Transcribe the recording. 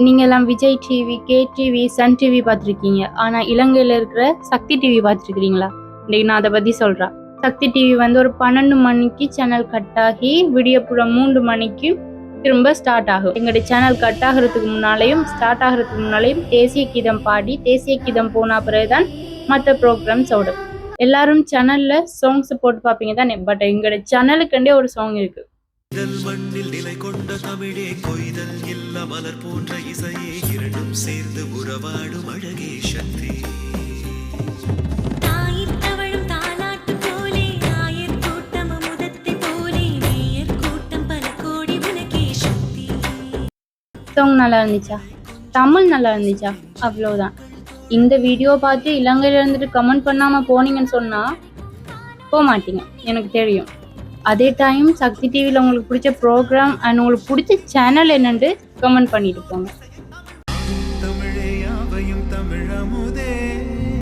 நீங்கெல்லாம் Vijay TV, K TV, Sun TV பார்த்துருக்கீங்க. ஆனால் இலங்கையில் இருக்கிற சக்தி டிவி பார்த்துருக்கிறீங்களா? இன்றைக்கு நான் அதை பற்றி சொல்கிறேன். சக்தி டிவி வந்து ஒரு 12 மணிக்கு சேனல் கட் ஆகி விடியப்புறம் 3 மணிக்கு திரும்ப ஸ்டார்ட் ஆகும். எங்களுடைய சேனல் கட் ஆகிறதுக்கு முன்னாலேயும் ஸ்டார்ட் ஆகிறதுக்கு முன்னாலேயும் தேசிய கீதம் பாடி தேசிய கீதம் போன பிறகுதான் மற்ற ப்ரோக்ராம்ஸ் ஓடும். எல்லாரும் சேனல்ல சாங்ஸ் போட்டு பார்ப்பீங்க தானே, பட் எங்களுடைய சேனலுக்குண்டே ஒரு சாங் இருக்கு. மண்ணில் நிலை கொண்ட தமிழே கொய்தல் இல்ல மலர் போன்ற இசையே இரண்டும் சேர்ந்து உறவாடும் அழகே சக்தி. சாங் நல்லா இருந்துச்சா? தமிழ் நல்லா இருந்துச்சா? அவ்வளோதான். இந்த வீடியோ பார்த்து இலங்கையில இருந்துட்டு கமெண்ட் பண்ணாம போனீங்கன்னு சொன்னா போக மாட்டீங்க, எனக்கு தெரியும். அதே டைம் சக்தி டிவியில் உங்களுக்கு பிடிச்ச ப்ரோக்ராம் அண்ட் உங்களுக்கு பிடிச்ச சேனல் என்னன்னு கமெண்ட் பண்ணிட்டு போங்க.